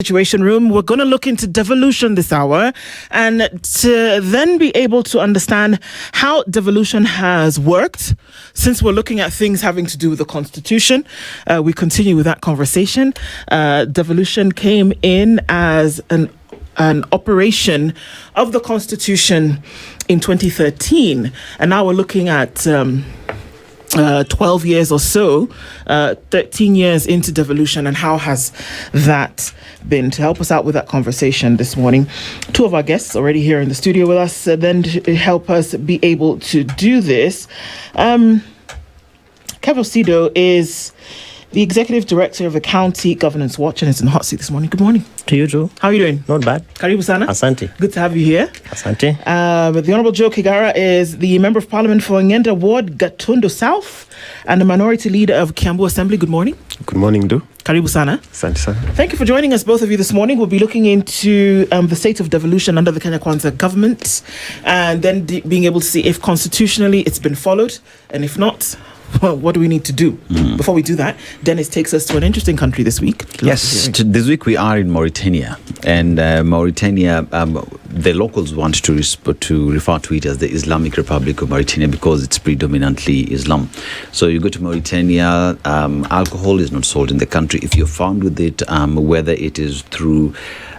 Situation Room. We're going to look into devolution this hour and to then be able to understand how devolution has worked. Since we're looking at things having to do with the Constitution, we continue with that conversation. Devolution came in as an operation of the Constitution in 2013, and now we're looking at 12 years or so, 13 years into devolution, and how has that been? To help us out with that conversation this morning, two of our guests already here in the studio with us, then to help us be able to do this. Kev Osido is the Executive Director of the County Governance Watch and is in the hot seat this morning. Good morning. To you too. How are you doing? Not bad. Karibu sana. Asante. Good to have you here. Asante. The Honourable Joe Kigara is the Member of Parliament for Ngenda Ward, Gatundu South, and the Minority Leader of Kiambu Assembly. Good morning. Good morning, Do. Karibu sana. Asante sana. Thank you for joining us, both of you, this morning. We'll be looking into the state of devolution under the Kenya Kwanza government, and then being able to see if constitutionally it's been followed, and if not, well, what do we need to do? Before we do that, Dennis takes us to an interesting country this week. Yes, this week we are in Mauritania, and Mauritania, the locals want to refer to it as the Islamic Republic of Mauritania because it's predominantly Islam. So you go to Mauritania, alcohol is not sold in the country. If you're found with it, whether it is through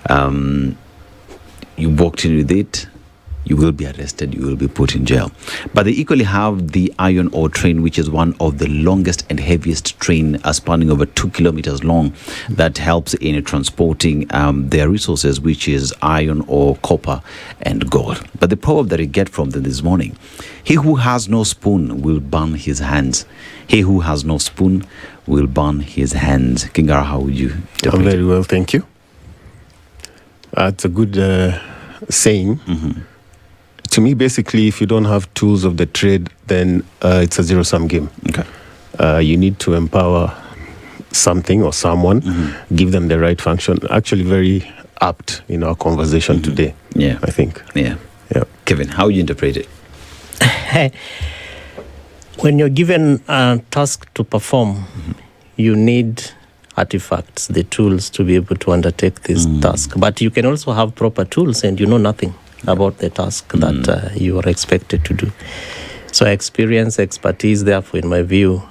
you walked in with it, you will be arrested, you will be put in jail. But they equally have the iron ore train, which is one of the longest and heaviest train, spanning over 2 kilometers long, that helps in transporting their resources, which is iron ore, copper, and gold. But the proverb that I get from them this morning: he who has no spoon will burn his hands. He who has no spoon will burn his hands. Kingara, how would you interpret I'm very well, thank you. It's a good saying. To me, basically, if you don't have tools of the trade, then it's a zero-sum game. Okay. You need to empower something or someone, give them the right function. Actually, very apt in our conversation today. Yeah, I think. Yeah. Kevin, how would you interpret it? When you're given a task to perform, you need artifacts, the tools to be able to undertake this task. But you can also have proper tools and you know nothing about the task that you are expected to do. So experience, expertise, therefore, in my view,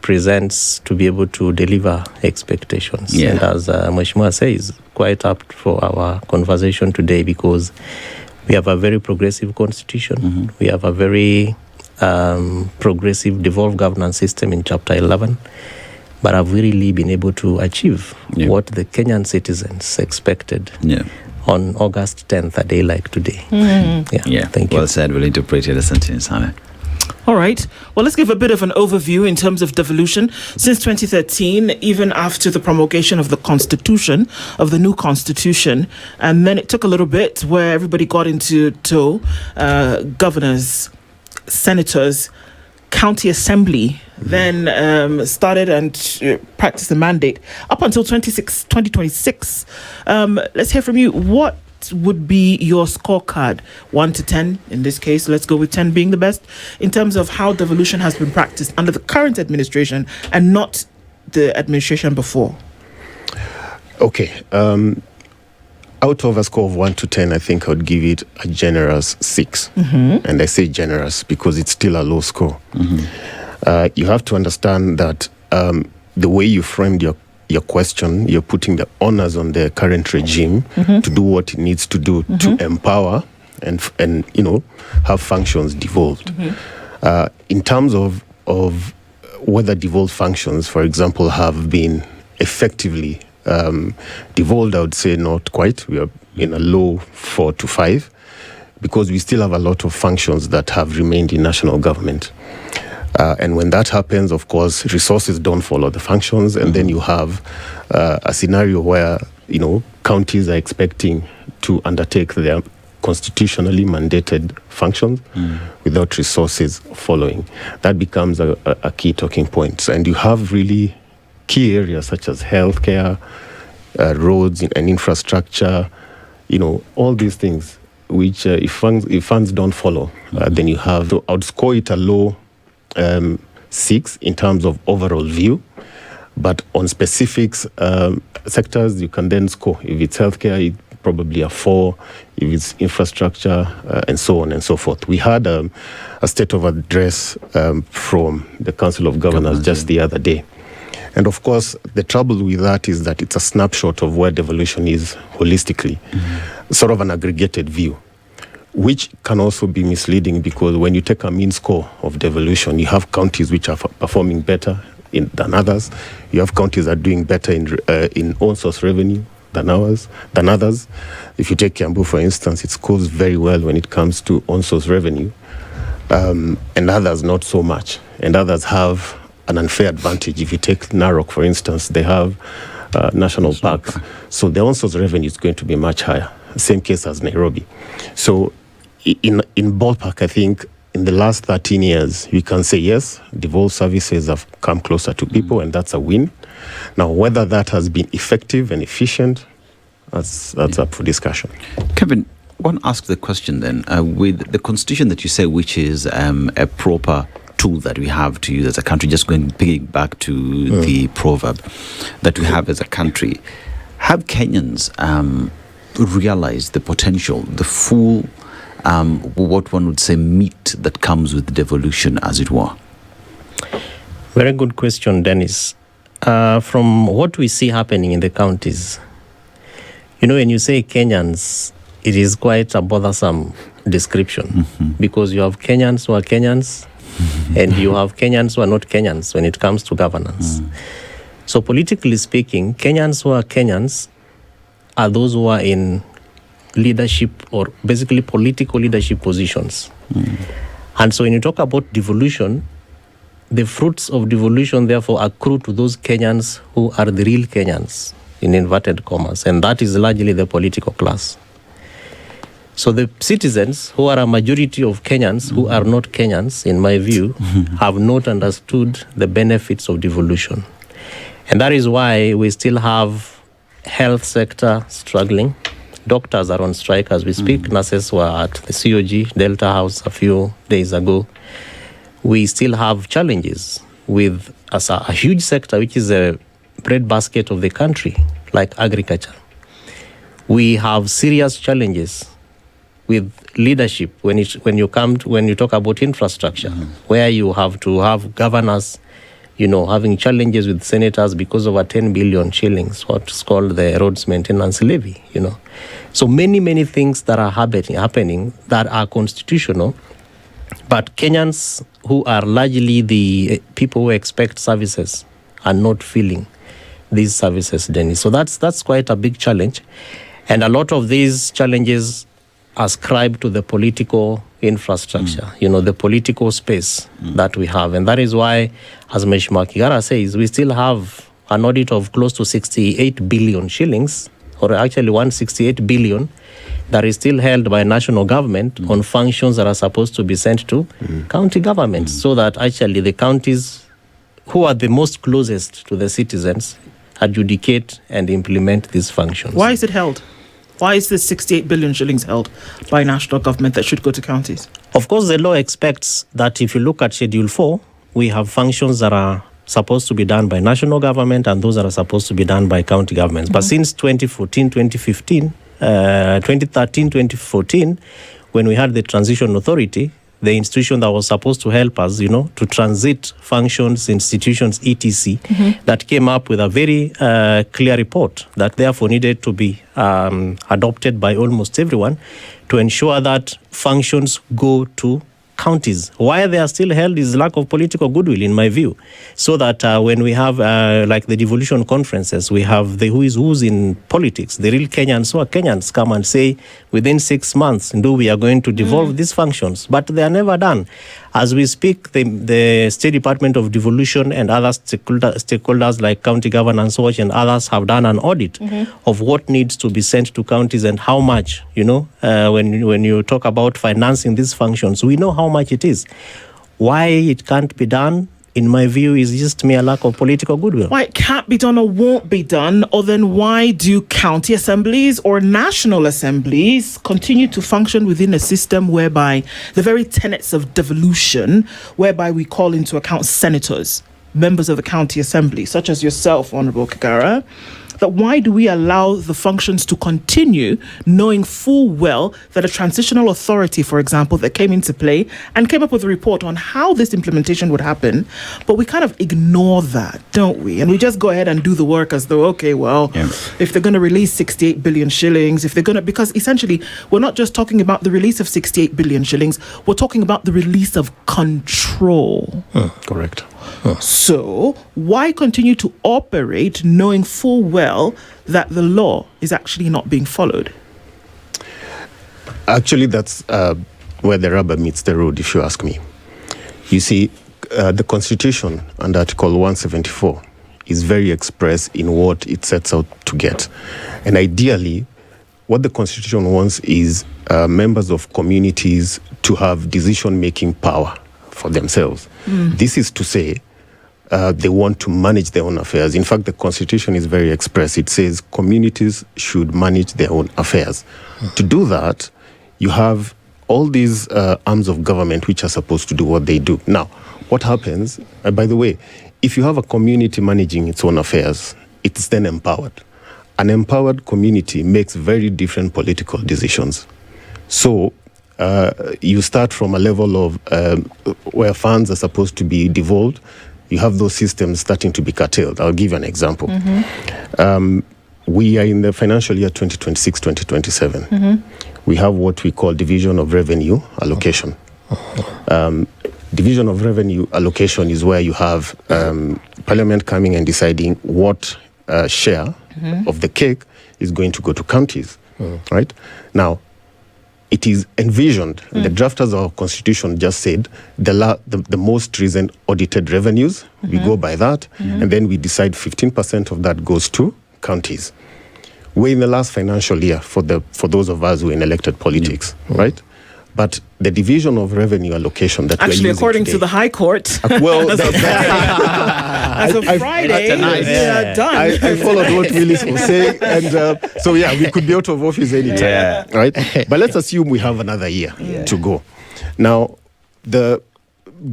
presents to be able to deliver expectations. Yeah. And as Mheshimiwa says, quite apt for our conversation today, because we have a very progressive constitution. We have a very progressive devolved governance system in Chapter 11. But have we really been able to achieve what the Kenyan citizens expected on August 10th, a day like today? Thank you. Well said. We'll interpret it as sentence. All right. Well, let's give a bit of an overview in terms of devolution. Since 2013, even after the promulgation of the Constitution, of the new Constitution, and then it took a little bit where everybody got into tow, governors, senators, county assembly, then started and practiced the mandate up until 2026. Let's hear from you. What would be your scorecard, 1 to 10 in this case? Let's go with 10 being the best, in terms of how devolution has been practiced under the current administration and not the administration before. Okay. Out of a score of 1 to 10, I think I would give it a generous 6. And I say generous because it's still a low score. You have to understand that the way you framed your question, you're putting the onus on the current regime to do what it needs to do to empower and have functions devolved. In terms of whether devolved functions, for example, have been effectively devolved, I would say not quite. We are in a low 4 to 5 because we still have a lot of functions that have remained in national government. And when that happens, of course, resources don't follow the functions, and then you have a scenario where counties are expecting to undertake their constitutionally mandated functions without resources following. That becomes a key talking point. And you have really key areas such as healthcare, roads and infrastructure, all these things, which if funds don't follow, then you have to outscore it a low 6 in terms of overall view. But on specifics sectors, you can then score. If it's healthcare, it probably a 4. If it's infrastructure, and so on and so forth. We had a state of address from the Council of Governors just the other day. And of course, the trouble with that is that it's a snapshot of where devolution is holistically, sort of an aggregated view, which can also be misleading because when you take a mean score of devolution, you have counties which are performing better than others. You have counties that are doing better in own source revenue than others. If you take Kiambu, for instance, it scores very well when it comes to own source revenue, and others not so much. And others have an unfair advantage. If you take Narok, for instance, they have national parks. So their own source revenue is going to be much higher. Same case as Nairobi. So in ballpark, I think in the last 13 years, we can say, yes, devolved services have come closer to people, and that's a win. Now, whether that has been effective and efficient, that's up for discussion. Kevin, I want to ask the question then, with the constitution that you say, which is a proper tool that we have to use as a country, just going back to the proverb that we have as a country, have Kenyans realized the potential, the full, what one would say, meat that comes with devolution, as it were? Very good question, Dennis. From what we see happening in the counties, when you say Kenyans, it is quite a bothersome description because you have Kenyans who are Kenyans and you have Kenyans who are not Kenyans when it comes to governance. So politically speaking, Kenyans who are Kenyans are those who are in leadership or basically political leadership positions. And so when you talk about devolution, the fruits of devolution therefore accrue to those Kenyans who are the real Kenyans, in inverted commas, and that is largely the political class. So the citizens who are a majority of Kenyans who are not Kenyans, in my view, have not understood the benefits of devolution. And that is why we still have health sector struggling. Doctors are on strike as we speak. Nurses were at the COG, Delta House, a few days ago. We still have challenges with a huge sector, which is a breadbasket of the country, like agriculture. We have serious challenges with leadership when you talk about infrastructure, where you have to have governors, having challenges with senators because of a 10 billion shillings, what's called the roads maintenance levy, So many things that are happening that are constitutional, but Kenyans who are largely the people who expect services are not feeling these services, Dennis. So that's quite a big challenge. And a lot of these challenges ascribe to the political infrastructure, the political space that we have. And that is why, as Mheshimiwa Kigara says, we still have an audit of close to 68 billion shillings, or actually 168 billion, that is still held by national government on functions that are supposed to be sent to county governments, so that actually the counties who are the most closest to the citizens adjudicate and implement these functions. Why is it held? Why is this 68 billion shillings held by national government that should go to counties? Of course, the law expects that if you look at Schedule 4, we have functions that are supposed to be done by national government and those that are supposed to be done by county governments. But since 2013, 2014, when we had the Transition Authority, the institution that was supposed to help us, to transit functions, institutions, etc., that came up with a very clear report that therefore needed to be adopted by almost everyone to ensure that functions go to counties. Why they are still held is lack of political goodwill, in my view. So that when we have like the devolution conferences, we have the who's in politics, the real Kenyans who are Kenyans come and say within 6 months, we are going to devolve these functions, but they are never done. As we speak, the State Department of Devolution and other stakeholders like County Governance Watch and others have done an audit of what needs to be sent to counties and how much, when you talk about financing these functions, we know how much it is. Why it can't be done, in my view, is just mere lack of political goodwill. Why it can't be done or won't be done, or then why do county assemblies or national assemblies continue to function within a system whereby the very tenets of devolution, whereby we call into account senators, members of the county assembly, such as yourself, Honorable Kagara, that why do we allow the functions to continue knowing full well that a transitional authority, for example, that came into play and came up with a report on how this implementation would happen, but we kind of ignore that, don't we? And we just go ahead and do the work as though, okay, well, if they're going to release 68 billion shillings, if they're going to, because essentially we're not just talking about the release of 68 billion shillings, we're talking about the release of control. Correct. So why continue to operate knowing full well that the law is actually not being followed? Actually, that's where the rubber meets the road, if you ask me. You see, the Constitution under Article 174 is very express in what it sets out to get. And ideally, what the Constitution wants is members of communities to have decision-making power for themselves. This is to say, they want to manage their own affairs. In fact, the Constitution is very express. It says communities should manage their own affairs. To do that, you have all these arms of government which are supposed to do what they do. Now, what happens, by the way, if you have a community managing its own affairs, it's then empowered. An empowered community makes very different political decisions. So, you start from a level of where funds are supposed to be devolved. You have those systems starting to be curtailed. I'll give you an example. We are in the financial year 2026-2027. We have what we call division of revenue allocation. Division of revenue allocation is where you have Parliament coming and deciding what share of the cake is going to go to counties, right? Now, it is envisioned, and the drafters of our Constitution just said, the most recent audited revenues, we go by that, and then we decide 15% of that goes to counties. We're in the last financial year for those of us who are in elected politics, right? But the division of revenue allocation that actually, we're using according today, to the High Court, well, as of Friday, done. I followed what Willis was saying, and so we could be out of office anytime, right? But let's assume we have another year to go. Now, the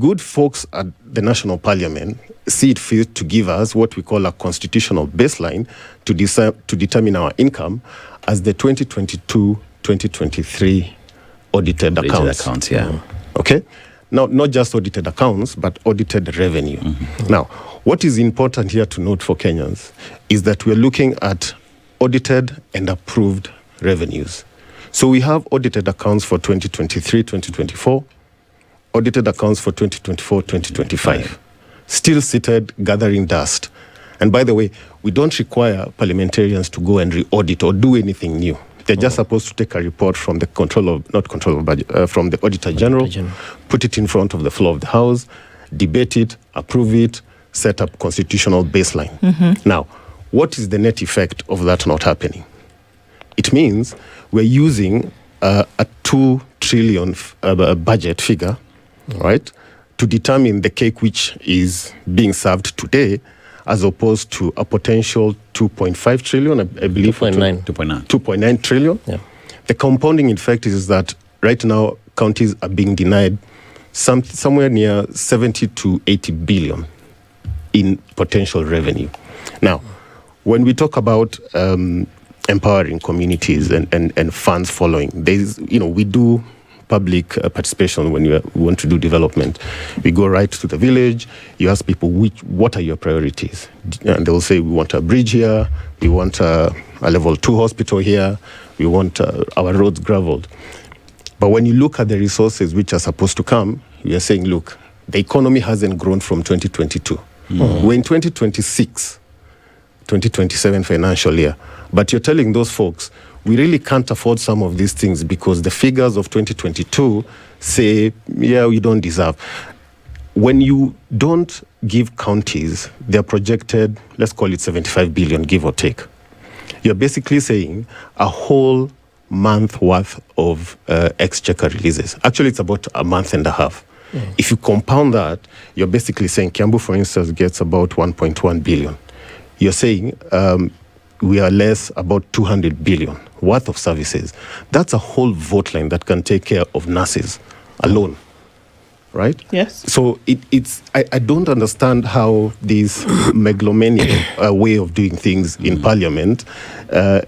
good folks at the National Parliament see it fit to give us what we call a constitutional baseline to determine our income as the 2022-2023 audited accounts. Okay? Now, not just audited accounts, but audited revenue. Now, what is important here to note for Kenyans is that we're looking at audited and approved revenues. So we have audited accounts for 2023-2024, audited accounts for 2024-2025, still seated, gathering dust. And by the way, we don't require parliamentarians to go and re-audit or do anything new. They're just supposed to take a report from the from the Auditor General, put it in front of the floor of the House, debate it, approve it, set up constitutional baseline. Now, what is the net effect of that not happening? It means we're using a 2 trillion budget figure, right, to determine the cake which is being served today, as opposed to a potential 2.5 trillion, I believe. 2.9 trillion. Yeah. The compounding effect is that right now counties are being denied somewhere near 70 to 80 billion in potential revenue. Now, when we talk about empowering communities and funds following, we do public participation when we want to do development. We go right to the village, you ask people, what are your priorities? And they'll say, we want a bridge here, we want a level 2 hospital here, we want our roads graveled. But when you look at the resources which are supposed to come, we are saying, look, the economy hasn't grown from 2022. We're in 2026, 2027 financial year. But you're telling those folks, we really can't afford some of these things because the figures of 2022 say, we don't deserve. When you don't give counties their projected, let's call it 75 billion, give or take, you're basically saying a whole month worth of exchequer releases. Actually, it's about a month and a half. If you compound that, you're basically saying Kiambu, for instance, gets about 1.1 billion. You're saying we are less about 200 billion worth of services. That's a whole vote line that can take care of nurses alone. right? Yes. So I don't understand how this megalomaniac way of doing things in Parliament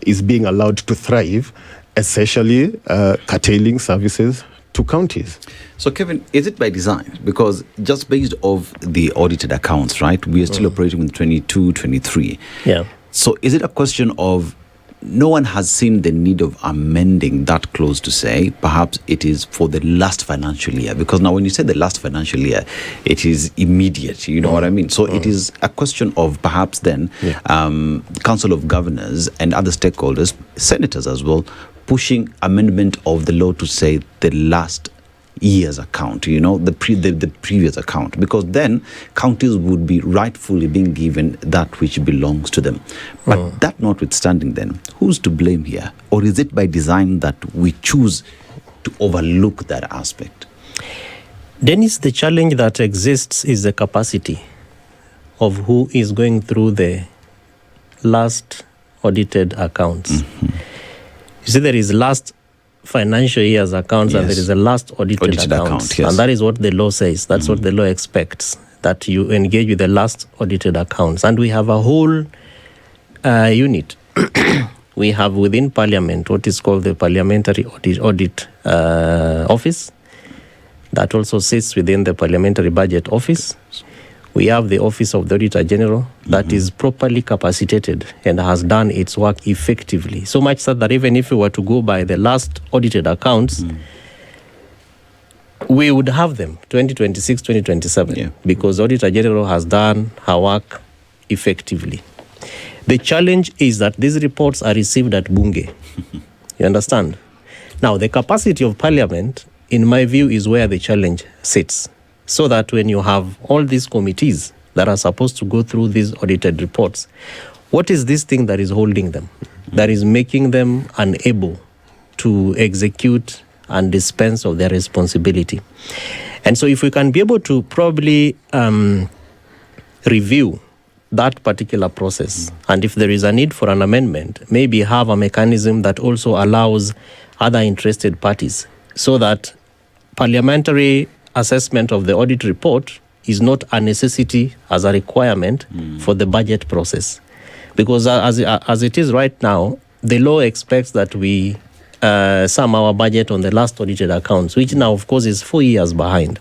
is being allowed to thrive, essentially curtailing services to counties. So, Kevin, is it by design? Because just based off the audited accounts, right, we are still operating with 22, 23. Yeah. So is it a question of no one has seen the need of amending that clause to say perhaps it is for the last financial year? Because now when you say the last financial year, it is immediate, you know what I mean? So it is a question of perhaps then Council of Governors and other stakeholders, senators as well, pushing amendment of the law to say the last year's account, you know, the previous account, because then counties would be rightfully being given that which belongs to them. But that notwithstanding, then who's to blame here? Or is it by design that we choose to overlook that aspect? Dennis, the challenge that exists is the capacity of who is going through the last audited accounts. You see, there is last financial year's accounts, and there is a last audited accounts. Yes. And that is what the law says. That's what the law expects, that you engage with the last audited accounts. And we have a whole unit. We have within Parliament what is called the Parliamentary Audit Office. That also sits within the Parliamentary Budget Office. We have the Office of the Auditor General that is properly capacitated and has done its work effectively. So much so that even if we were to go by the last audited accounts, we would have them 2026, 2027, because the Auditor General has done her work effectively. The challenge is that these reports are received at Bunge. You understand? Now, the capacity of Parliament, in my view, is where the challenge sits. So that when you have all these committees that are supposed to go through these audited reports, what is this thing that is holding them, that is making them unable to execute and dispense of their responsibility? And so if we can be able to probably review that particular process, and if there is a need for an amendment, maybe have a mechanism that also allows other interested parties, so that parliamentary assessment of the audit report is not a necessity as a requirement for the budget process. Because as it is right now, the law expects that we sum our budget on the last audited accounts, which now, of course, is 4 years behind.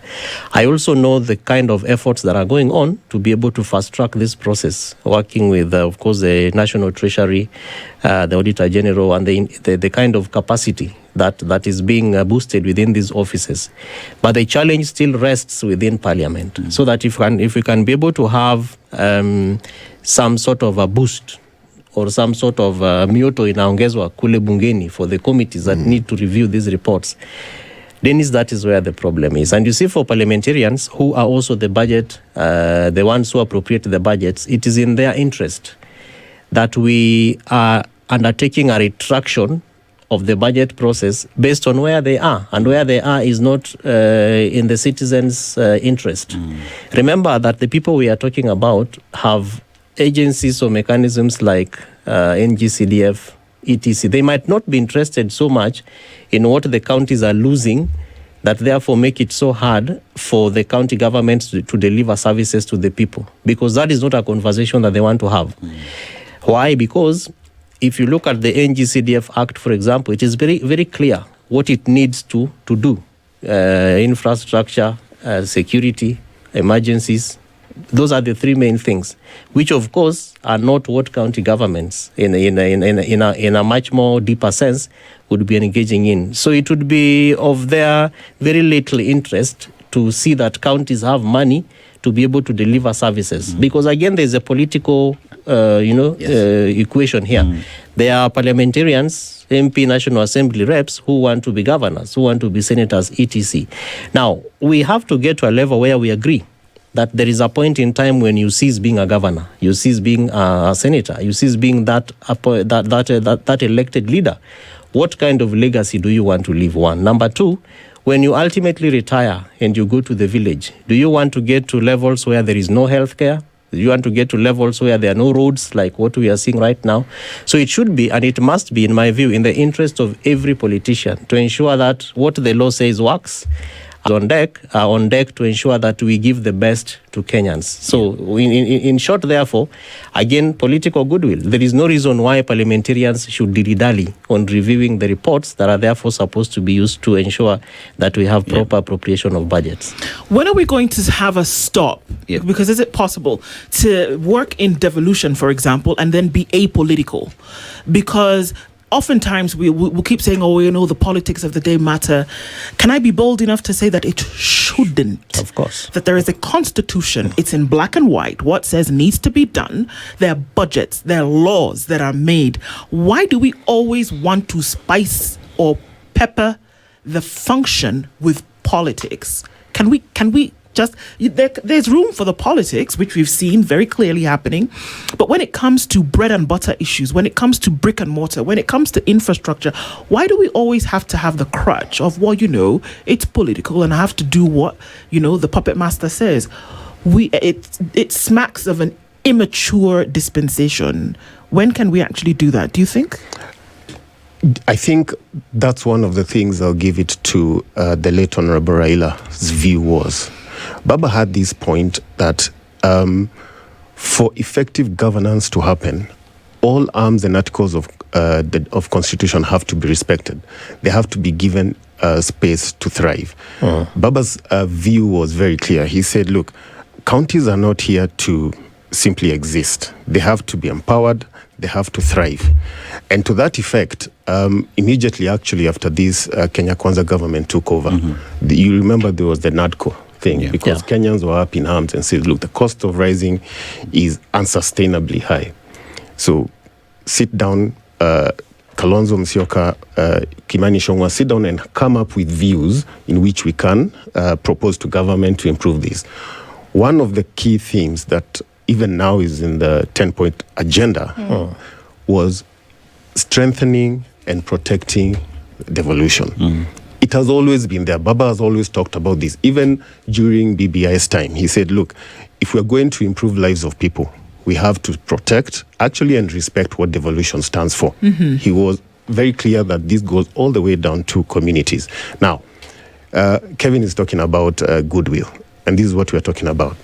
I also know the kind of efforts that are going on to be able to fast-track this process, working with, of course, the National Treasury, the Auditor General, and the kind of capacity that is being boosted within these offices. But the challenge still rests within Parliament, so that if we can be able to have some sort of a boost or some sort of mioto inaongezwa kule bungeni for the committees that need to review these reports, then that is where the problem is. And you see, for parliamentarians who are also the budget, the ones who appropriate the budgets, it is in their interest that we are undertaking a retraction of the budget process based on where they are, and where they are is not in the citizens' interest. Remember that the people we are talking about have agencies or mechanisms like NGCDF, etc. They might not be interested so much in what the counties are losing, that therefore make it so hard for the county governments to deliver services to the people, because that is not a conversation that they want to have. Why? Because if you look at the NGCDF Act, for example, it is very, very clear what it needs to do. Infrastructure, security, emergencies. Those are the three main things, which of course are not what county governments in a much more deeper sense would be engaging in. So it would be of their very little interest to see that counties have money to be able to deliver services. Because again, there's a political equation here. There are parliamentarians, MP, National Assembly reps who want to be governors, who want to be senators, etc. Now, we have to get to a level where we agree that there is a point in time when you cease being a governor, you cease being a senator, you cease being that elected leader. What kind of legacy do you want to leave? One. Number two, when you ultimately retire and you go to the village, do you want to get to levels where there is no healthcare? Do you want to get to levels where there are no roads, like what we are seeing right now? So it should be, and it must be, in my view, in the interest of every politician to ensure that what the law says works, are on deck to ensure that we give the best to Kenyans. So, in short, therefore, again, political goodwill. There is no reason why parliamentarians should dilly-dally on reviewing the reports that are therefore supposed to be used to ensure that we have proper appropriation of budgets. When are we going to have a stop? Yeah. Because is it possible to work in devolution, for example, and then be apolitical? Because oftentimes we keep saying, the politics of the day matter. Can I be bold enough to say that it shouldn't? Of course. That there is a constitution. It's in black and white. What says needs to be done. There are budgets. There are laws that are made. Why do we always want to spice or pepper the function with politics? Can we just, there's room for the politics, which we've seen very clearly happening. But when it comes to bread and butter issues, when it comes to brick and mortar, when it comes to infrastructure, why do we always have to have the crutch of, it's political and I have to do what, the puppet master says? It smacks of an immature dispensation. When can we actually do that, do you think? I think that's one of the things I'll give it to the late Honorable Raila's view was. Baba had this point that for effective governance to happen, all arms and articles of Constitution have to be respected. They have to be given space to thrive. Baba's view was very clear. He said, look, counties are not here to simply exist. They have to be empowered. They have to thrive. And to that effect, immediately actually after this Kenya Kwanza government took over, you remember there was the NADCO thing because Kenyans were up in arms and said, look, the cost of rising is unsustainably high. So sit down, Kalonzo Musyoka, Kimani Ichung'wah, sit down and come up with views in which we can propose to government to improve this. One of the key themes that even now is in the 10-point agenda was strengthening and protecting devolution. It has always been there. Baba has always talked about this. Even during BBI's time, he said, look, if we're going to improve lives of people, we have to protect, actually, and respect what devolution stands for. He was very clear that this goes all the way down to communities. Now, Kevin is talking about goodwill, and this is what we're talking about.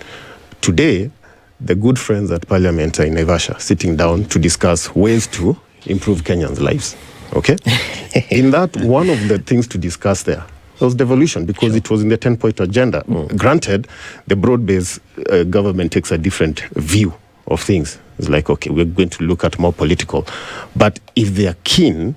Today, the good friends at Parliament are in Naivasha sitting down to discuss ways to improve Kenyans' lives. Okay? In that, one of the things to discuss there was devolution because it was in the 10-point agenda. Granted, the broad-based government takes a different view of things. It's like, okay, we're going to look at more political. But if they are keen,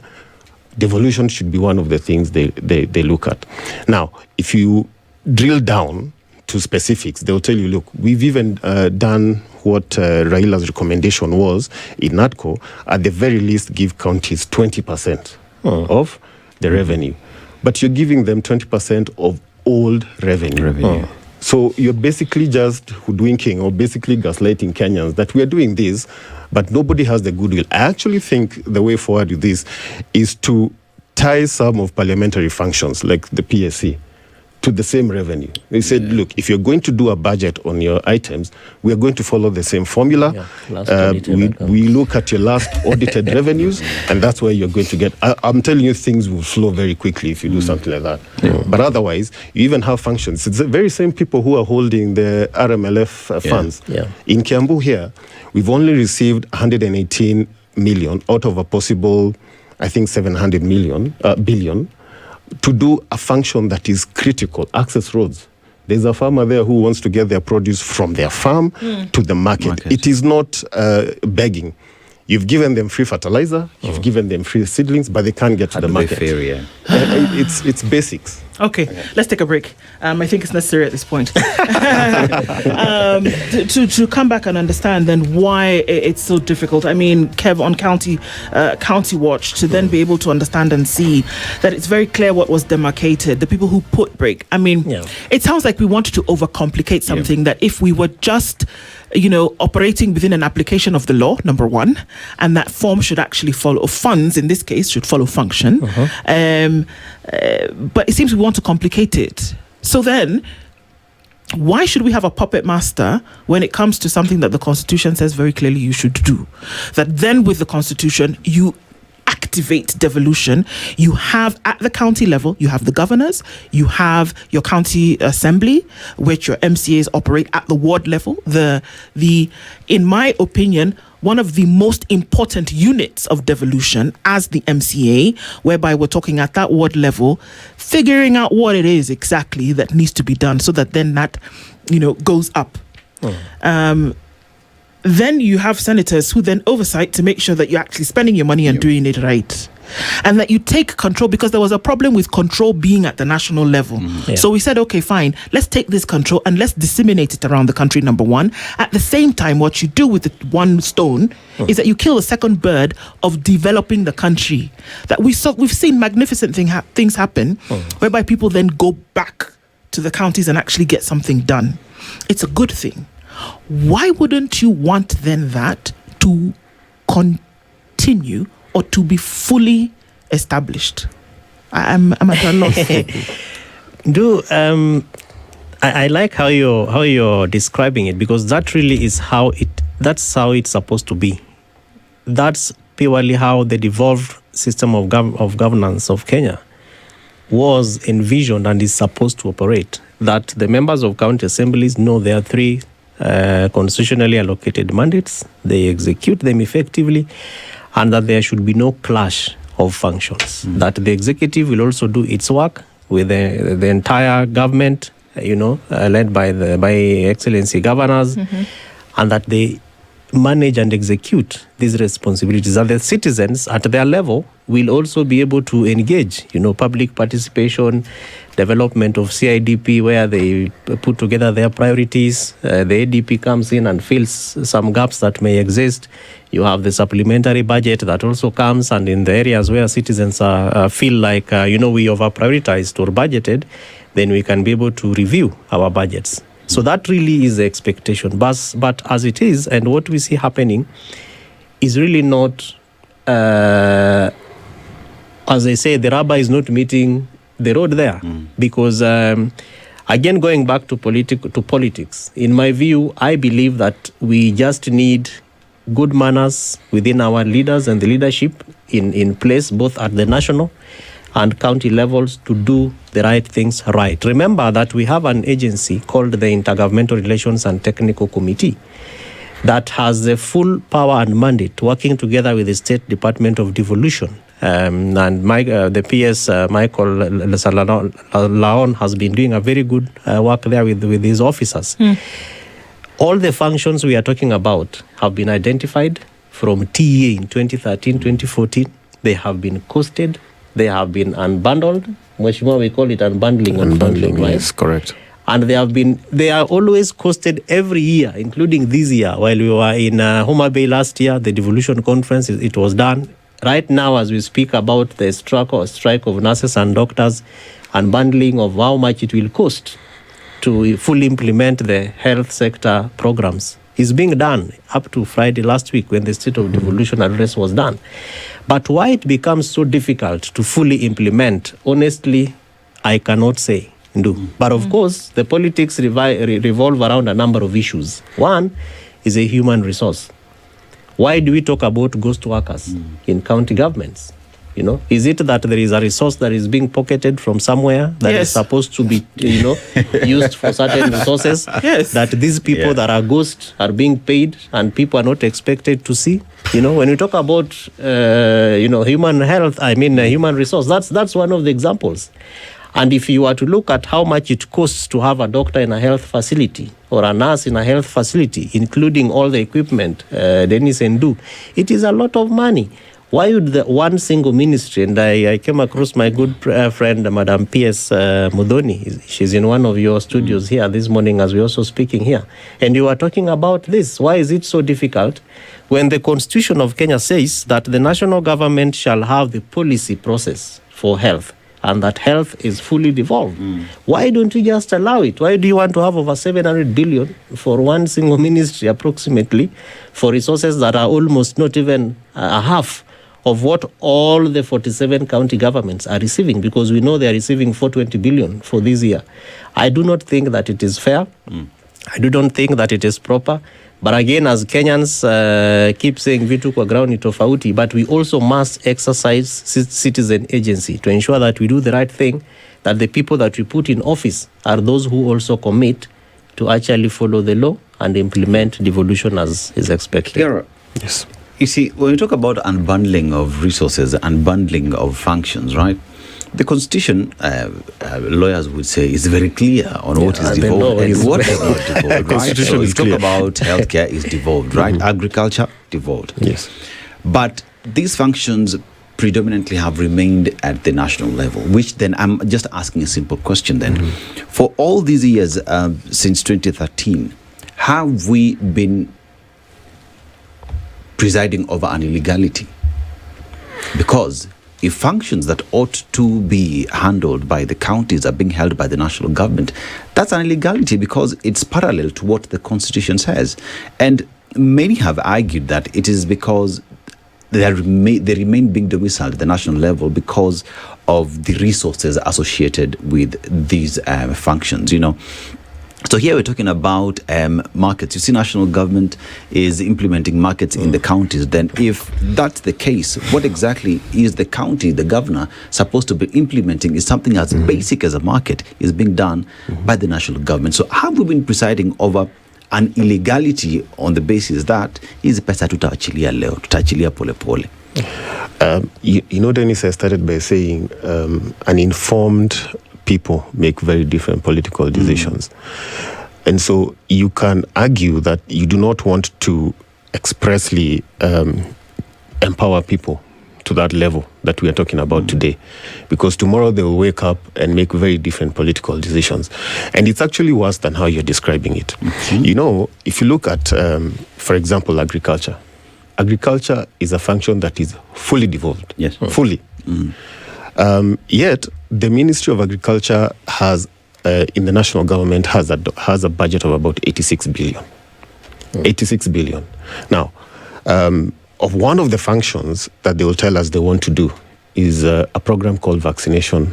devolution should be one of the things they look at. Now, if you drill down to specifics, they'll tell you, look, we've even done what Raila's recommendation was in NADCO, at the very least give counties 20% of the revenue. But you're giving them 20% of old revenue. So you're basically just hoodwinking or basically gaslighting Kenyans that we are doing this, but nobody has the goodwill. I actually think the way forward with this is to tie some of parliamentary functions like the PSC to the same revenue. They said, look, if you're going to do a budget on your items, we are going to follow the same formula. We look at your last audited revenues, and that's where you're going to get. I'm telling you, things will flow very quickly if you do something like that. But otherwise, you even have functions. It's the very same people who are holding the RMLF funds. In Kiambu here, we've only received 118 million out of a possible, I think, 700 billion, to do a function that is critical, access roads. There's a farmer there who wants to get their produce from their farm to the market. It is not begging. You've given them free fertilizer, you've given them free seedlings, but they can't get to the market. It's basics. Okay, let's take a break. I think it's necessary at this point to come back and understand then why it's so difficult. I mean, Kev, on County Watch, to then be able to understand and see that it's very clear what was demarcated, the people who put break. I mean, it sounds like we wanted to overcomplicate something that if we were just operating within an application of the law, number one, and that form should actually follow funds, in this case, should follow function. But it seems we want to complicate it. So then, why should we have a puppet master when it comes to something that the Constitution says very clearly you should do? That then with the Constitution, you activate devolution, you have at the county level, you have the governors, you have your county assembly, which your MCAs operate at the ward level. The in my opinion, one of the most important units of devolution as the MCA, whereby we're talking at that ward level, figuring out what it is exactly that needs to be done so that then that, goes up. Then you have senators who then oversight to make sure that you're actually spending your money and doing it right. And that you take control, because there was a problem with control being at the national level. So we said, okay, fine, let's take this control and let's disseminate it around the country, number one. At the same time, what you do with the one stone is that you kill the second bird of developing the country. That we've seen magnificent things happen, whereby people then go back to the counties and actually get something done. It's a good thing. Why wouldn't you want then that to continue or to be fully established? I'm at a loss. I like how you're describing it, because that really is that's how it's supposed to be. That's purely how the devolved system of governance of Kenya was envisioned and is supposed to operate. That the members of county assemblies know there are 3 constitutionally allocated mandates, they execute them effectively, and that there should be no clash of functions. That the executive will also do its work with the entire government, led by excellency governors, and that they manage and execute these responsibilities. And the citizens at their level will also be able to engage, public participation, development of CIDP, where they put together their priorities. The ADP comes in and fills some gaps that may exist. You have the supplementary budget that also comes, and in the areas where citizens feel like, we over-prioritized or budgeted, then we can be able to review our budgets. So that really is the expectation. But as it is, and what we see happening is really not, as I say, the rubber is not meeting the road there. Because, again, going back to politics, in my view, I believe that we just need good manners within our leaders and the leadership in place, both at the national and county levels, to do the right things right. Remember that we have an agency called the Intergovernmental Relations and Technical Committee that has the full power and mandate, working together with the State Department of Devolution. And the PS, Michael Laon, has been doing a very good work there with his officers. All the functions we are talking about have been identified from TEA in 2013, 2014. They have been costed. They have been unbundled. Mheshimiwa, we call it unbundling. Unbundling, right? yes, correct. And they are always costed every year, including this year. While we were in Homa Bay last year, the devolution conference, it was done. Right now, as we speak about the strike of nurses and doctors, unbundling of how much it will cost to fully implement the health sector programs is being done up to Friday last week, when the state of devolution address was done. But why it becomes so difficult to fully implement, honestly, I cannot say. But of course, the politics revolve around a number of issues. One is a human resource. Why do we talk about ghost workers in county governments? Is it that there is a resource that is being pocketed from somewhere that is supposed to be, used for certain resources? That these people that are ghosts are being paid and people are not expected to see? When we talk about, human health, human resource, that's one of the examples. And if you are to look at how much it costs to have a doctor in a health facility or a nurse in a health facility, including all the equipment, Dennis and do, it is a lot of money. Why would the one single ministry, and I came across my good friend, Madam P.S. Mudhoni, she's in one of your studios here this morning as we're also speaking here, and you are talking about this. Why is it so difficult when the Constitution of Kenya says that the national government shall have the policy process for health, and that health is fully devolved? Why don't you just allow it? Why do you want to have over 700 billion for one single ministry approximately for resources that are almost not even a half of what all the 47 county governments are receiving? Because we know they are receiving 420 billion for this year. I do not think that it is fair. I do not think that it is proper. But again, as Kenyans keep saying vitu kwa ground ni tofauti, but we also must exercise citizen agency to ensure that we do the right thing, that the people that we put in office are those who also commit to actually follow the law and implement devolution as is expected. Yes. You see, when you talk about unbundling of resources, unbundling of functions, right? The Constitution, lawyers would say, is very clear on what is devolved and what is not devolved, right? So you talk about healthcare is devolved, right? Agriculture, devolved. Yes. But these functions predominantly have remained at the national level, which then I'm just asking a simple question then. For all these years since 2013, have we been presiding over an illegality? Because if functions that ought to be handled by the counties are being held by the national government, that's an illegality because it's parallel to what the Constitution says. And many have argued that it is because they remain being domiciled at the national level because of the resources associated with these functions, you know. So here we're talking about markets. You see, national government is implementing markets in the counties. Then if that's the case, what exactly is the county, the governor, supposed to be implementing? Is something as basic as a market is being done by the national government. So have we been presiding over an illegality on the basis that is pesa tutaachilia leo, tutaachilia pole pole? You know, Dennis, I started by saying an informed people make very different political decisions. And so you can argue that you do not want to expressly empower people to that level that we are talking about today, because tomorrow they will wake up and make very different political decisions. And it's actually worse than how you're describing it. You know, if you look at, for example, agriculture is a function that is fully devolved. Yes. Fully. Yet, the Ministry of Agriculture has, in the national government, has a budget of about 86 billion. 86 billion. Now, of one of the functions that they will tell us they want to do is a program called vaccination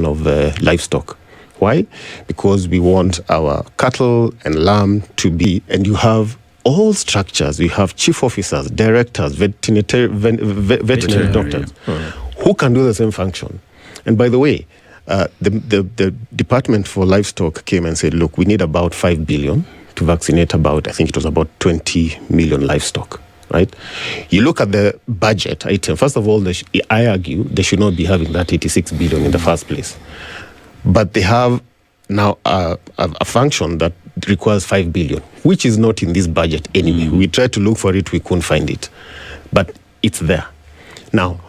of livestock. Why? Because we want our cattle and lamb to be, and you have all structures. We have chief officers, directors, veterinary doctors, who can do the same function. And by the way, the Department for Livestock came and said, look, we need about 5 billion to vaccinate about, I think it was about 20 million livestock, right? You look at the budget item, first of all, I argue they should not be having that 86 billion in the first place. But they have now a function that requires 5 billion, which is not in this budget anyway. We tried to look for it, we couldn't find it. But it's there. Now,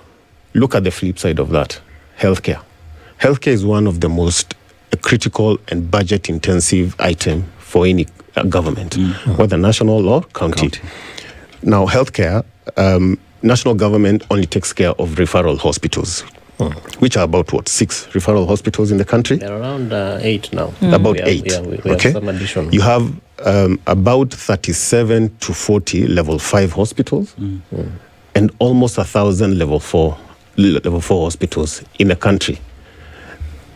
look at the flip side of that, healthcare. Healthcare is one of the most critical and budget-intensive item for any government, whether national or county. Now, healthcare, national government only takes care of referral hospitals, which are about, 6 referral hospitals in the country? They're around 8 now. About 8. We have some additional. You have about 37 to 40 level 5 hospitals and almost 1,000 level 4 hospitals in the country.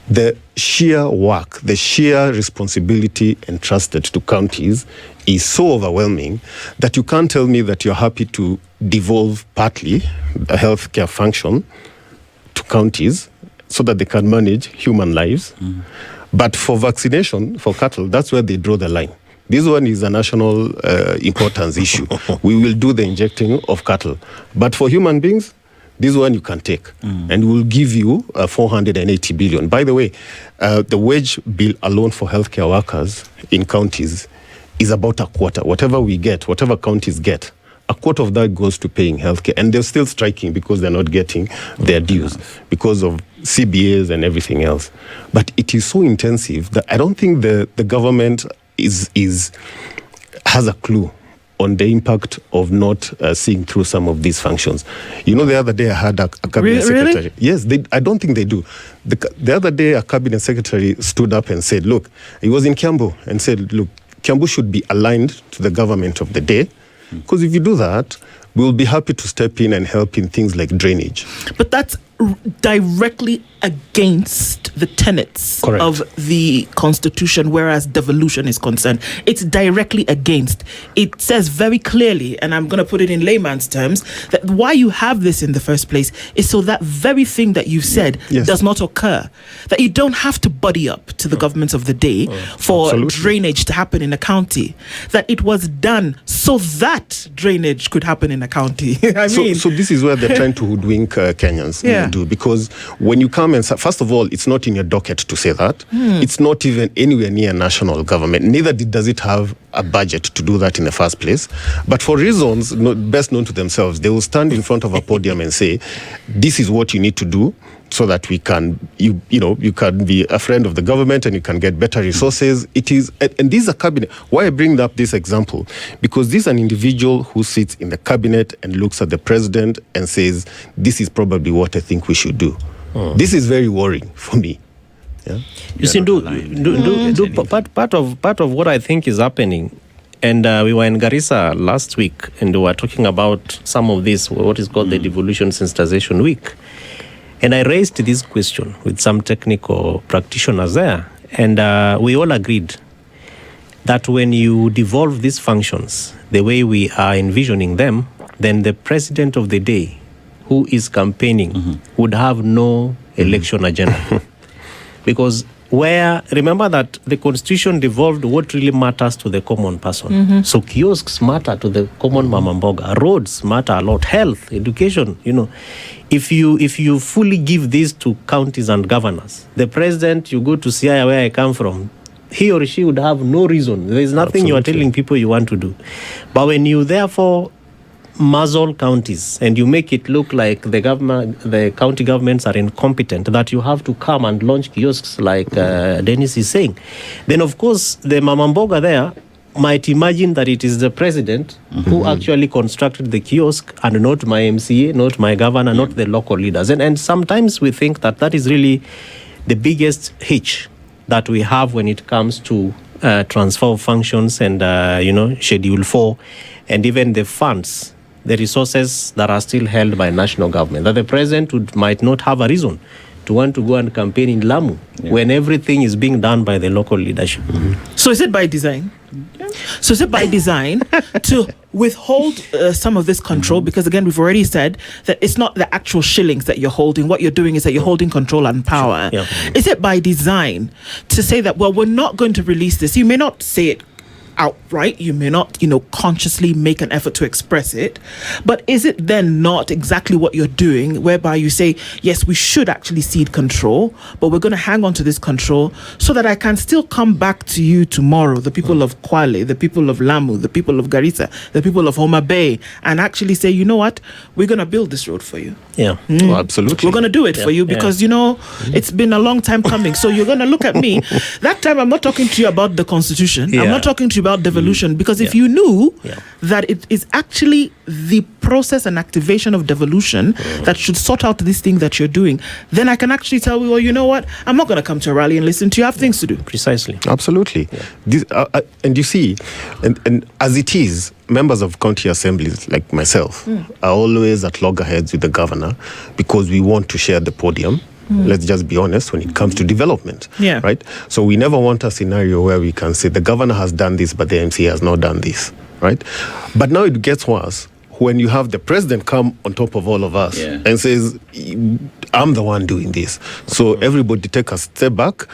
The sheer work, the sheer responsibility entrusted to counties is so overwhelming that you can't tell me that you're happy to devolve partly the healthcare function to counties so that they can manage human lives. But for vaccination, for cattle, that's where they draw the line. This one is a national importance issue. We will do the injecting of cattle. But for human beings, this one you can take, and we'll give you 480 billion. By the way, the wage bill alone for healthcare workers in counties is about a quarter. Whatever we get, whatever counties get, a quarter of that goes to paying healthcare. And they're still striking because they're not getting their dues because of CBAs and everything else. But it is so intensive that I don't think the government has a clue on the impact of not seeing through some of these functions. You know, the other day I had a cabinet secretary. Really? Yes, I don't think they do. The other day a cabinet secretary stood up and said, look, he was in Kiambu and said, look, Kiambu should be aligned to the government of the day, because if you do that, we'll be happy to step in and help in things like drainage. But that's directly against against the tenets Correct. of the Constitution, whereas devolution is concerned. It's directly against. It says very clearly, and I'm going to put it in layman's terms, that why you have this in the first place is so that very thing that you've said Yes. does not occur. That you don't have to buddy up to the governments of the day for Absolutely. drainage to happen in a county. That it was done so that drainage could happen in a county. So this is where they're trying to hoodwink Kenyans. Yeah. Do, because when you come and first of all, it's not in your docket to say that. It's not even anywhere near national government. Neither does it have a budget to do that in the first place. But for reasons best known to themselves, they will stand in front of a podium and say, "This is what you need to do." So that you can be a friend of the government and you can get better resources. It is, and this is a cabinet. Why I bring up this example? Because this is an individual who sits in the cabinet and looks at the president and says, "This is probably what I think we should do." This is very worrying for me. Yeah? You see, part of what I think is happening, and we were in Garissa last week, and we were talking about some of this, what is called the devolution sensitization week. And I raised this question with some technical practitioners there, and we all agreed that when you devolve these functions the way we are envisioning them, then the president of the day who is campaigning would have no election agenda. Because remember that the Constitution devolved what really matters to the common person. So kiosks matter to the common mamamboga, roads matter a lot, health, education, If you fully give this to counties and governors, the president, you go to Siaya where I come from, he or she would have no reason. There is nothing you are telling people you want to do. But when you therefore muzzle counties and you make it look like the county governments are incompetent, that you have to come and launch kiosks like Dennis is saying, then of course the mamamboga there might imagine that it is the president who actually constructed the kiosk and not my MCA, not my governor, not the local leaders. And sometimes we think that is really the biggest hitch that we have when it comes to transfer of functions and, Schedule 4 and even the funds, the resources that are still held by national government, that the president might not have a reason to want to go and campaign in Lamu when everything is being done by the local leadership. So is it by design? So is it by design to withhold some of this control? Because again, we've already said that it's not the actual shillings that you're holding. What you're doing is that you're holding control and power. Sure. Yeah. Is it by design to say that, well, we're not going to release this? You may not say it outright, you may not consciously make an effort to express it, but is it then not exactly what you're doing, whereby you say, yes, we should actually cede control, but we're going to hang on to this control so that I can still come back to you tomorrow, the people of Kwale, the people of Lamu, the people of Garissa, the people of Homa Bay, and actually say, you know what, we're going to build this road for you. Yeah. Oh, absolutely. We're going to do it for you because, it's been a long time coming. So you're going to look at me. That time I'm not talking to you about the Constitution. I'm not talking to you about devolution, because if you knew that it is actually the process and activation of devolution that should sort out this thing that you're doing, then I can actually tell you, well, you know what, I'm not going to come to a rally and listen to you. I have things to do. Precisely. Absolutely. This, and you see, and as it is, members of county assemblies like myself are always at loggerheads with the governor because we want to share the podium. Let's just be honest when it comes to development. Yeah. Right? So we never want a scenario where we can say the governor has done this, but the MC has not done this. Right? But now it gets worse when you have the president come on top of all of us and says, I'm the one doing this. So everybody take a step back.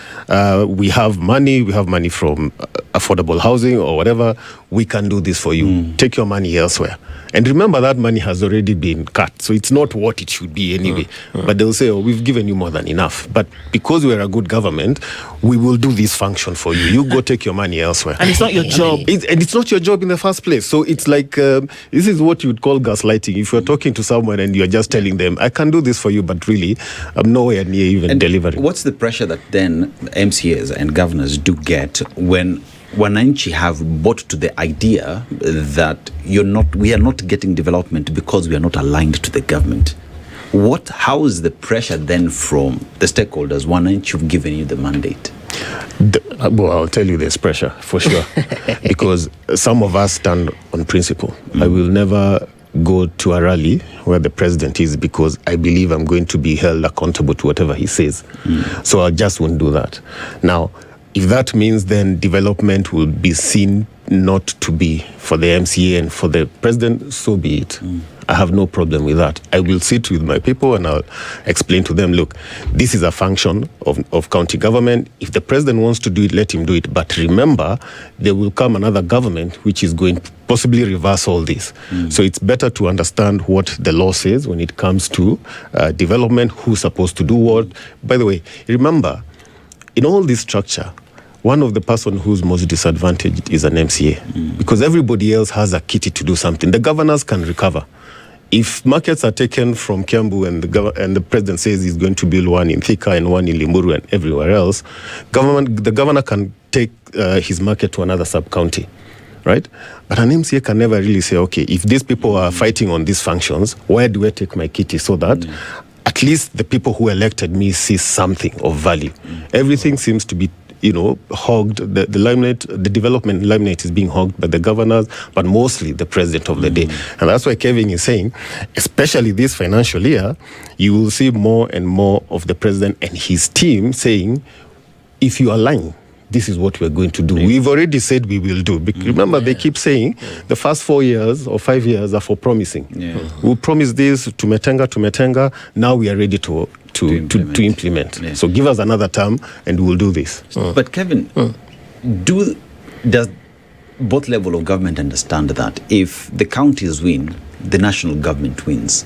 We have money from affordable housing or whatever. We can do this for you. Take your money elsewhere. And remember that money has already been cut. So it's not what it should be anyway. But they'll say, we've given you more than enough. But because we're a good government, we will do this function for you. You go take your money elsewhere. And it's not your job. And it's not your job in the first place. So it's like, this is what you would call gaslighting. If you're talking to someone and you're just telling them, I can do this for you, but really, I'm nowhere near even delivering. What's the pressure that then MCAs and governors do get when wananchi have bought to the idea that we are not getting development because we are not aligned to the government? How is the pressure then from the stakeholders, wananchi who've given you the mandate? Well, I'll tell you there's pressure for sure because some of us stand on principle. I will never go to a rally where the president is because I believe I'm going to be held accountable to whatever he says. So I just won't do that. Now, if that means then development will be seen not to be for the MCA and for the president, so be it. I have no problem with that. I will sit with my people and I'll explain to them, look, this is a function of county government. If the president wants to do it, let him do it. But remember, there will come another government which is going to possibly reverse all this. So it's better to understand what the law says when it comes to development, who's supposed to do what. By the way, remember, in all this structure, one of the person who's most disadvantaged is an MCA because everybody else has a kitty to do something. The governors can recover. If markets are taken from Kiambu and the president says he's going to build one in Thika and one in Limuru and everywhere else, the governor can take his market to another sub-county, right? But an MCA can never really say, okay, if these people are fighting on these functions, where do I take my kitty so that at least the people who elected me see something of value? Everything seems to be hogged. The limelight, the development limelight is being hogged by the governors, but mostly the president of the day. And that's why Kevin is saying, especially this financial year, you will see more and more of the president and his team saying, if you align, this is what we're going to do. We've already said we will do. Remember, they keep saying the first 4 years or 5 years are for promising. We'll promise this to Metenga. Now we are ready to implement. So give us another term and we'll do this. But Kevin, does both level of government understand that if the counties win, the national government wins?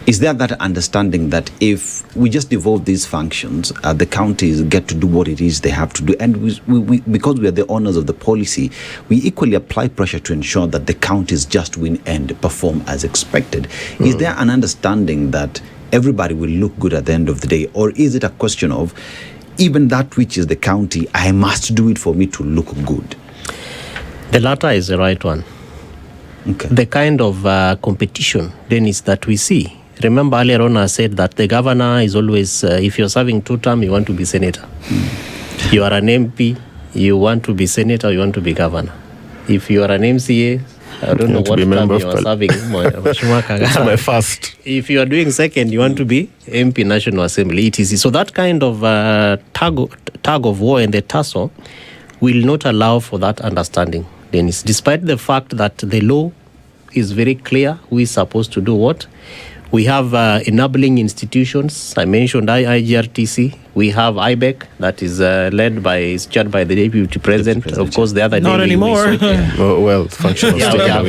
Is there that understanding that if we just devolve these functions, the counties get to do what it is they have to do, and we because we are the owners of the policy, we equally apply pressure to ensure that the counties just win and perform as expected? Is there an understanding that everybody will look good at the end of the day, or is it a question of even that which is the county, I must do it for me to look good? The latter is the right one. Okay. The kind of competition, Dennis, that we see. Remember earlier on I said that the governor is always, if you're serving 2 terms, you want to be senator. You are an MP, you want to be senator, you want to be governor. If you are an MCA, I don't know what term you are serving. It's my first. If you are doing second, you want to be MP National Assembly, etc. So that kind of tug of war and the tussle will not allow for that understanding, Dennis, despite the fact that the law is very clear who is supposed to do what. We have enabling institutions. I mentioned IGRTC. We have IBEC that is chaired by the deputy president. Of course, the other not day anymore. Functional.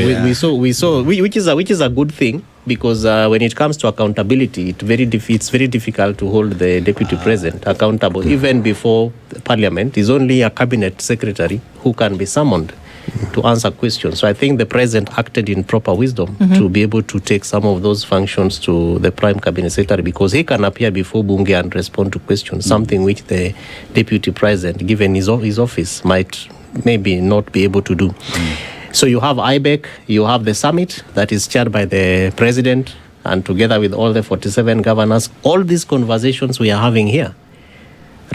We saw, which is a good thing, because when it comes to accountability, it's very difficult to hold the deputy president accountable. Even before the parliament, is only a cabinet secretary who can be summoned to answer questions. So I think the president acted in proper wisdom to be able to take some of those functions to the prime cabinet secretary, because he can appear before Bunge and respond to questions, something which the deputy president, given his office, might maybe not be able to do. So you have IBEC, you have the summit that is chaired by the president, and together with all the 47 governors, all these conversations we are having here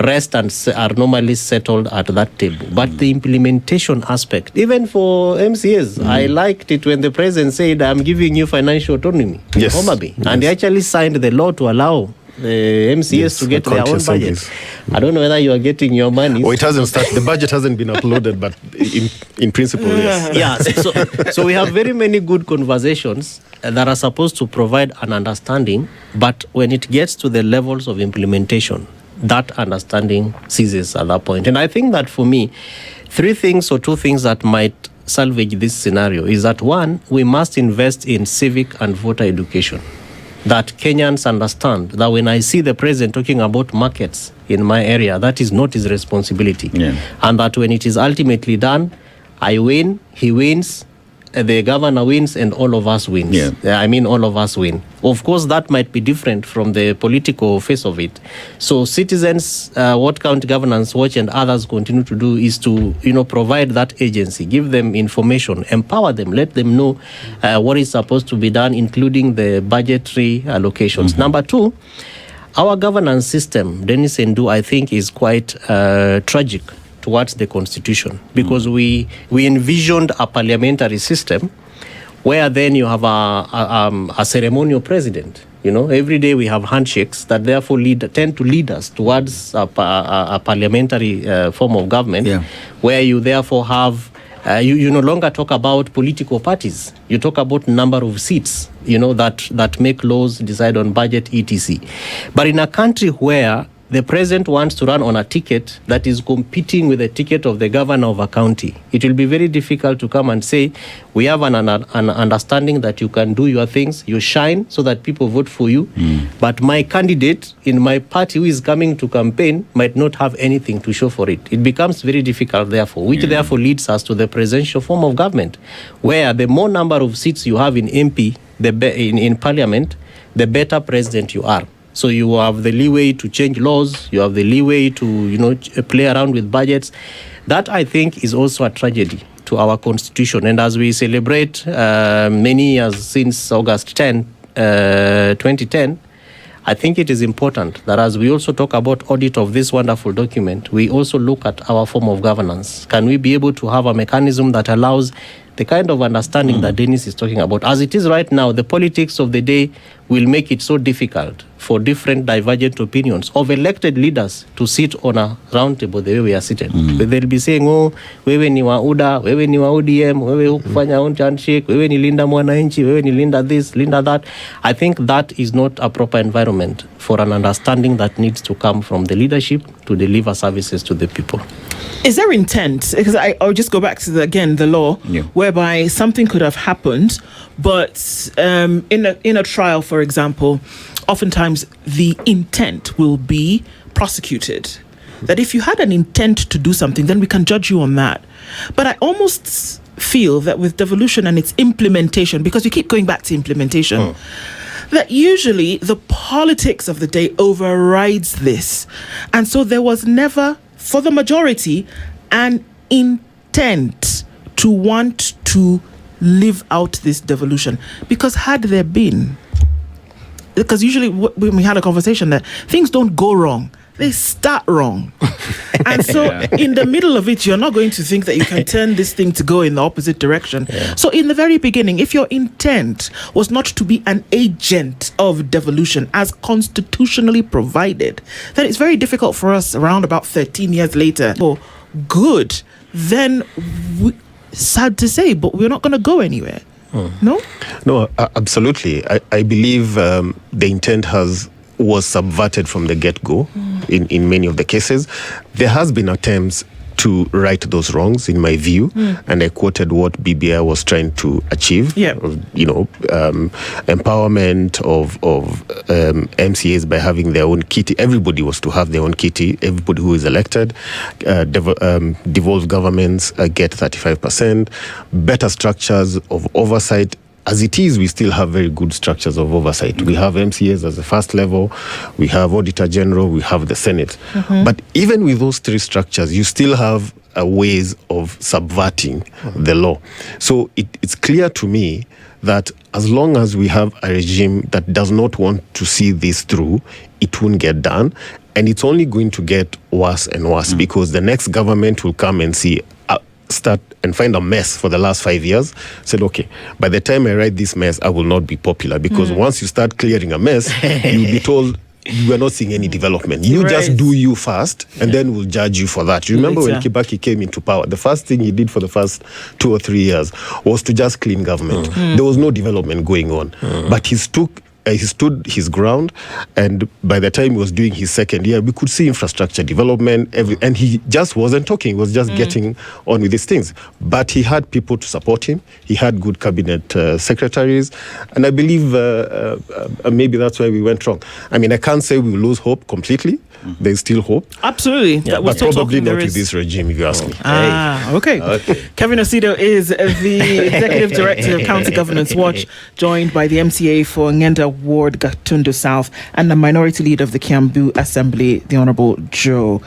rest and are normally settled at that table. But the implementation aspect, even for MCAs, I liked it when the president said, I'm giving you financial autonomy in Homa Bay. And they actually signed the law to allow the MCAs to get their own budget. I don't know whether you are getting your money. Oh, it hasn't started. The budget hasn't been uploaded, but in principle, yes. Yeah, so we have very many good conversations that are supposed to provide an understanding, but when it gets to the levels of implementation, that understanding ceases at that point. And I think that for me, 2 things that might salvage this scenario is that, one, we must invest in civic and voter education. That Kenyans understand that when I see the president talking about markets in my area, that is not his responsibility. And that when it is ultimately done, I win, he wins, the governor wins, and all of us win. All of us win. Of course, that might be different from the political face of it. So citizens, what county governance watch and others continue to do is to, provide that agency, give them information, empower them, let them know what is supposed to be done, including the budgetary allocations. Number 2, our governance system, Dennis Ndu, I think is quite tragic towards the constitution, because we envisioned a parliamentary system where then you have a ceremonial president. Every day we have handshakes that therefore tend to lead us towards a parliamentary form of government, where you therefore have you no longer talk about political parties. You talk about number of seats, that make laws, decide on budget, etc. But in a country where the president wants to run on a ticket that is competing with the ticket of the governor of a county, it will be very difficult to come and say, we have an understanding that you can do your things, you shine so that people vote for you, but my candidate in my party who is coming to campaign might not have anything to show for it. It becomes very difficult, therefore, which therefore leads us to the presidential form of government, where the more number of seats you have in MP, in parliament, the better president you are. So you have the leeway to change laws, you have the leeway to, play around with budgets. That, I think, is also a tragedy to our constitution. And as we celebrate many years since August 10, 2010, I think it is important that as we also talk about audit of this wonderful document, we also look at our form of governance. Can we be able to have a mechanism that allows the kind of understanding that Dennis is talking about? As it is right now, the politics of the day will make it so difficult for different divergent opinions of elected leaders to sit on a round table the way we are seated. But they'll be saying, wewe ni wa UDA, wewe ni wa ODM, wewe hukufanya on handshake, wewe ni linda mwananchi, wewe ni linda this, linda that. I think that is not a proper environment for an understanding that needs to come from the leadership to deliver services to the people. Is there intent? Because I'll just go back to the law, whereby something could have happened, but in a trial, for example, oftentimes the intent will be prosecuted. That if you had an intent to do something, then we can judge you on that. But I almost feel that with devolution and its implementation, because you keep going back to implementation, that usually the politics of the day overrides this. And so there was never, for the majority, an intent to want to live out this devolution. Because had there been, because usually when we had a conversation that things don't go wrong, they start wrong. And so in the middle of it, you're not going to think that you can turn this thing to go in the opposite direction. So in the very beginning, if your intent was not to be an agent of devolution as constitutionally provided, then it's very difficult for us around about 13 years later. Oh, good. Then, sad to say, but we're not going to go anywhere. No, absolutely. I believe the intent was subverted from the get-go in many of the cases. There has been attempts to right those wrongs, in my view, and I quoted what BBI was trying to achieve. Empowerment of MCAs by having their own kitty. Everybody was to have their own kitty. Everybody who is elected, devolved governments get 35%. Better structures of oversight. As it is, we still have very good structures of oversight. We have MCAs as the first level, we have Auditor General, we have the Senate. But even with those three structures, you still have ways of subverting the law. So it's clear to me that as long as we have a regime that does not want to see this through, it won't get done. And it's only going to get worse and worse because the next government will come and start and find a mess for the last 5 years, said, okay, by the time I write this mess, I will not be popular. Because once you start clearing a mess, you'll be told you are not seeing any development. You just do you first, and then we'll judge you for that. You remember when Kibaki came into power, the first thing he did for the first 2 or 3 years was to just clean government. There was no development going on. But he stood his ground, and by the time he was doing his second year, we could see infrastructure development, and he just wasn't talking, he was just getting on with these things. But he had people to support him, he had good cabinet secretaries, and I believe maybe that's why we went wrong. I mean, I can't say we lose hope completely. There's still hope. Absolutely. But probably not with this regime, if you ask me. Okay. Kevin Osido is the Executive Director of County Governance Watch, joined by the MCA for Ngenda Ward, Gatundu South, and the Minority Leader of the Kiambu Assembly, the Honourable Joe